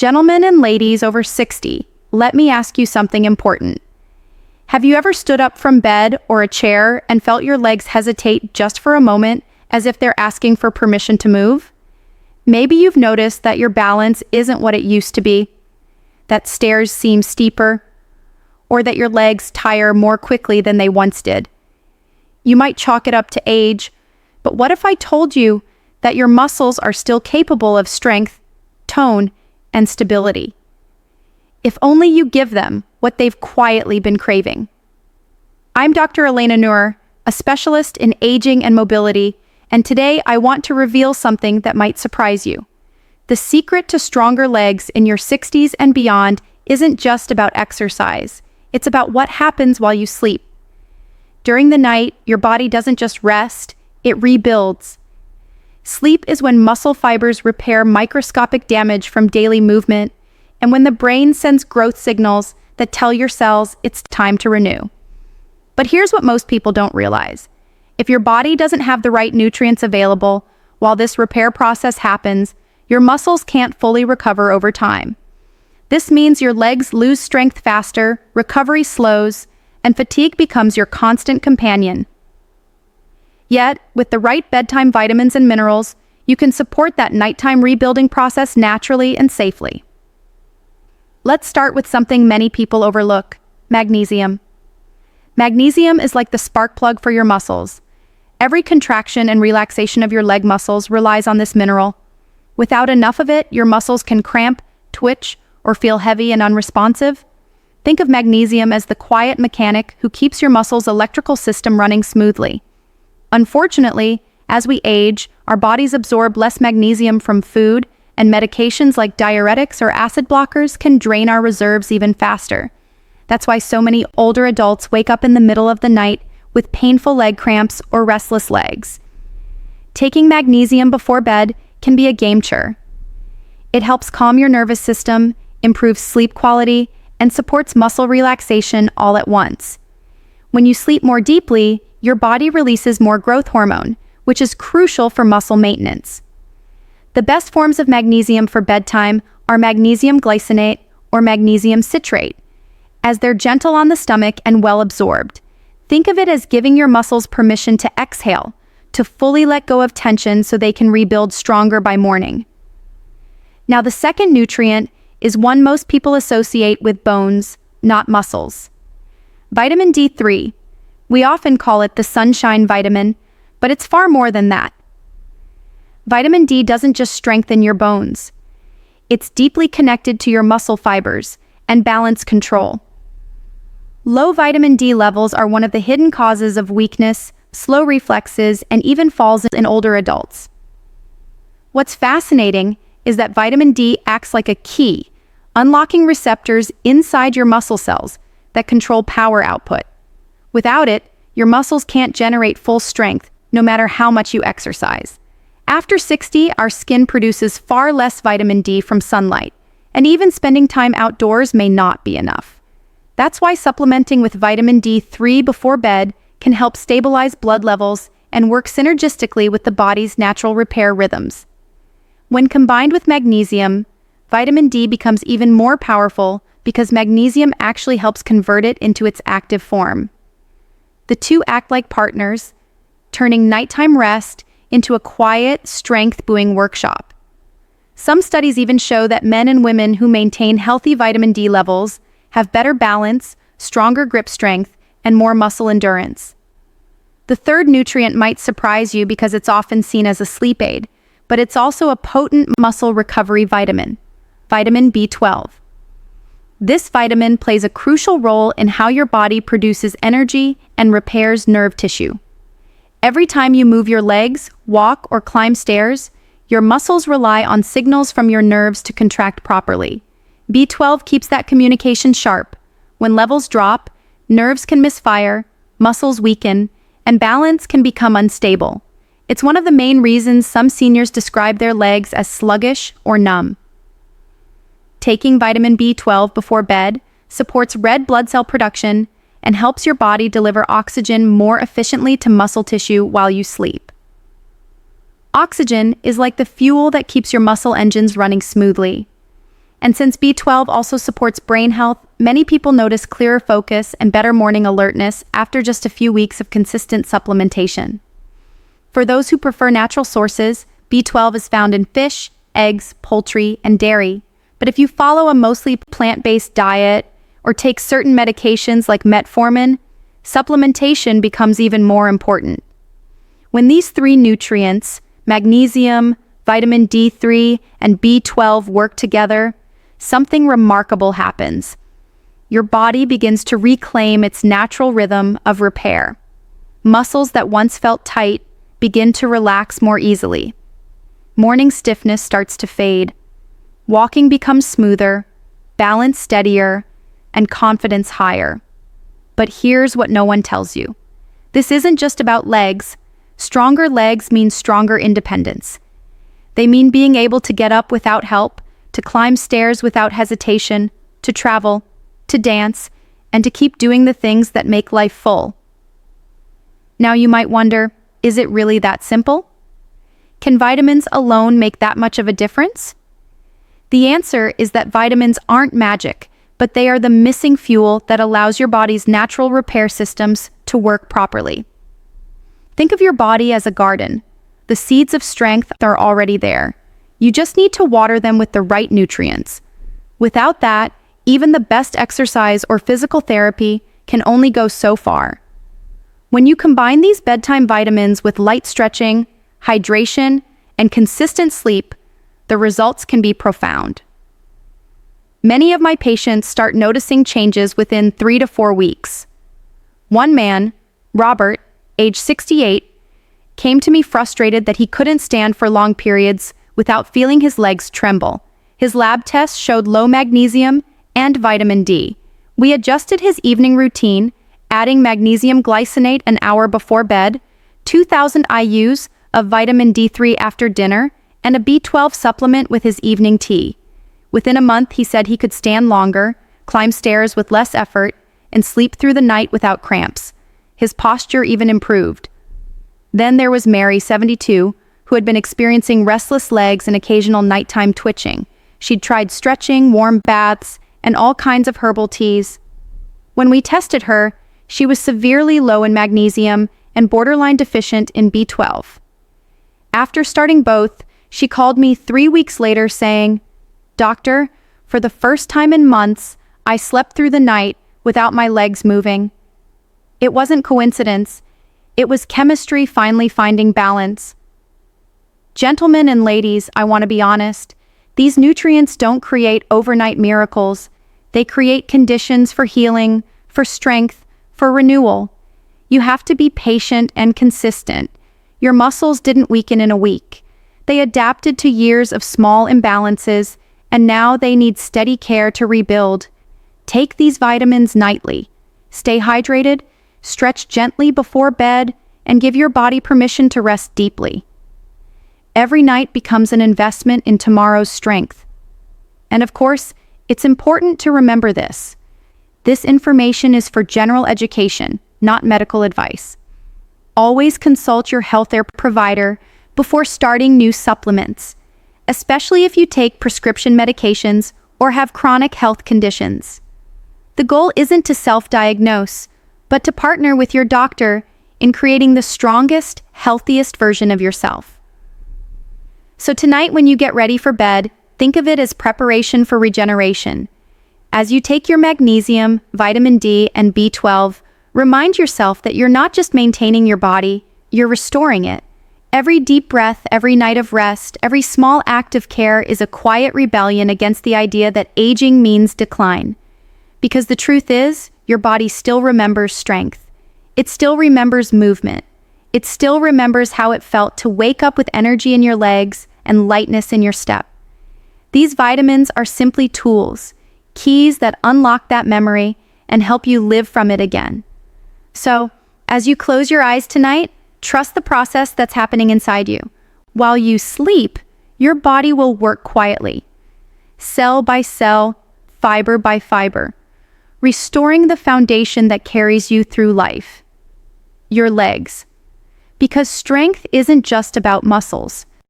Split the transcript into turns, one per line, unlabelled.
Gentlemen and ladies over 60, let me ask you something important. Have you ever stood up from bed or a chair and felt your legs hesitate just for a moment, as if they're asking for permission to move? Maybe you've noticed that your balance isn't what it used to be, that stairs seem steeper, or that your legs tire more quickly than they once did. You might chalk it up to age, but what if I told you that your muscles are still capable of strength, tone, and stability? If only you give them what they've quietly been craving. I'm Dr. Elena Noor, a specialist in aging and mobility, and today I want to reveal something that might surprise you. The secret to stronger legs in your 60s and beyond isn't just about exercise. It's about what happens while you sleep. During the night, your body doesn't just rest, it rebuilds. Sleep is when muscle fibers repair microscopic damage from daily movement, and when the brain sends growth signals that tell your cells it's time to renew. But here's what most people don't realize. If your body doesn't have the right nutrients available while this repair process happens, your muscles can't fully recover over time. This means your legs lose strength faster, recovery slows, and fatigue becomes your constant companion. Yet, with the right bedtime vitamins and minerals, you can support that nighttime rebuilding process naturally and safely. Let's start with something many people overlook: magnesium. Magnesium is like the spark plug for your muscles. Every contraction and relaxation of your leg muscles relies on this mineral. Without enough of it, your muscles can cramp, twitch, or feel heavy and unresponsive. Think of magnesium as the quiet mechanic who keeps your muscles' electrical system running smoothly. Unfortunately, as we age, our bodies absorb less magnesium from food, and medications like diuretics or acid blockers can drain our reserves even faster. That's why so many older adults wake up in the middle of the night with painful leg cramps or restless legs. Taking magnesium before bed can be a game changer. It helps calm your nervous system, improves sleep quality, and supports muscle relaxation all at once. When you sleep more deeply, your body releases more growth hormone, which is crucial for muscle maintenance. The best forms of magnesium for bedtime are magnesium glycinate or magnesium citrate, as they're gentle on the stomach and well absorbed. Think of it as giving your muscles permission to exhale, to fully let go of tension so they can rebuild stronger by morning. Now, the second nutrient is one most people associate with bones, not muscles. Vitamin D3. We often call it the sunshine vitamin, but it's far more than that. Vitamin D doesn't just strengthen your bones. It's deeply connected to your muscle fibers and balance control. Low vitamin D levels are one of the hidden causes of weakness, slow reflexes, and even falls in older adults. What's fascinating is that vitamin D acts like a key, unlocking receptors inside your muscle cells that control power output. Without it, your muscles can't generate full strength, no matter how much you exercise. After 60, our skin produces far less vitamin D from sunlight, and even spending time outdoors may not be enough. That's why supplementing with vitamin D3 before bed can help stabilize blood levels and work synergistically with the body's natural repair rhythms. When combined with magnesium, vitamin D becomes even more powerful because magnesium actually helps convert it into its active form. The two act like partners, turning nighttime rest into a quiet, strength-boosting workshop. Some studies even show that men and women who maintain healthy vitamin D levels have better balance, stronger grip strength, and more muscle endurance. The third nutrient might surprise you because it's often seen as a sleep aid, but it's also a potent muscle recovery vitamin, vitamin B12. This vitamin plays a crucial role in how your body produces energy and repairs nerve tissue. Every time you move your legs, walk, or climb stairs, your muscles rely on signals from your nerves to contract properly. B12 keeps that communication sharp. When levels drop, nerves can misfire, muscles weaken, and balance can become unstable. It's one of the main reasons some seniors describe their legs as sluggish or numb. Taking vitamin B12 before bed supports red blood cell production and helps your body deliver oxygen more efficiently to muscle tissue while you sleep. Oxygen is like the fuel that keeps your muscle engines running smoothly. And since B12 also supports brain health, many people notice clearer focus and better morning alertness after just a few weeks of consistent supplementation. For those who prefer natural sources, B12 is found in fish, eggs, poultry, and dairy. But if you follow a mostly plant-based diet or take certain medications like metformin, supplementation becomes even more important. When these three nutrients, magnesium, vitamin D3, and B12 work together, something remarkable happens. Your body begins to reclaim its natural rhythm of repair. Muscles that once felt tight begin to relax more easily. Morning stiffness starts to fade. Walking becomes smoother, balance steadier, and confidence higher. But here's what no one tells you. This isn't just about legs. Stronger legs mean stronger independence. They mean being able to get up without help, to climb stairs without hesitation, to travel, to dance, and to keep doing the things that make life full. Now you might wonder, is it really that simple? Can vitamins alone make that much of a difference? The answer is that vitamins aren't magic, but they are the missing fuel that allows your body's natural repair systems to work properly. Think of your body as a garden. The seeds of strength are already there. You just need to water them with the right nutrients. Without that, even the best exercise or physical therapy can only go so far. When you combine these bedtime vitamins with light stretching, hydration, and consistent sleep, the results can be profound. Many of my patients start noticing changes within 3 to 4 weeks. One man, Robert, age 68, came to me frustrated that he couldn't stand for long periods without feeling his legs tremble. His lab tests showed low magnesium and vitamin D. We adjusted his evening routine, adding magnesium glycinate an hour before bed, 2,000 IUs of vitamin D3 after dinner, and a B12 supplement with his evening tea. Within a month, he said he could stand longer, climb stairs with less effort, and sleep through the night without cramps. His posture even improved. Then there was Mary, 72, who had been experiencing restless legs and occasional nighttime twitching. She'd tried stretching, warm baths, and all kinds of herbal teas. When we tested her, she was severely low in magnesium and borderline deficient in B12. After starting both, she called me 3 weeks later saying, "Doctor, for the first time in months, I slept through the night without my legs moving." It wasn't coincidence. It was chemistry finally finding balance. Gentlemen and ladies, I want to be honest. These nutrients don't create overnight miracles. They create conditions for healing, for strength, for renewal. You have to be patient and consistent. Your muscles didn't weaken in a week. They adapted to years of small imbalances, and now they need steady care to rebuild. Take these vitamins nightly. Stay hydrated, stretch gently before bed, and give your body permission to rest deeply. Every night becomes an investment in tomorrow's strength. And of course, it's important to remember this. This information is for general education, not medical advice. Always consult your healthcare provider before starting new supplements, especially if you take prescription medications or have chronic health conditions. The goal isn't to self-diagnose, but to partner with your doctor in creating the strongest, healthiest version of yourself. So tonight when you get ready for bed, think of it as preparation for regeneration. As you take your magnesium, vitamin D, and B12, remind yourself that you're not just maintaining your body, you're restoring it. Every deep breath, every night of rest, every small act of care is a quiet rebellion against the idea that aging means decline. Because the truth is, your body still remembers strength. It still remembers movement. It still remembers how it felt to wake up with energy in your legs and lightness in your step. These vitamins are simply tools, keys that unlock that memory and help you live from it again. So, as you close your eyes tonight, trust the process that's happening inside you. While you sleep, your body will work quietly, cell by cell, fiber by fiber, restoring the foundation that carries you through life. Your legs. Because strength isn't just about muscles.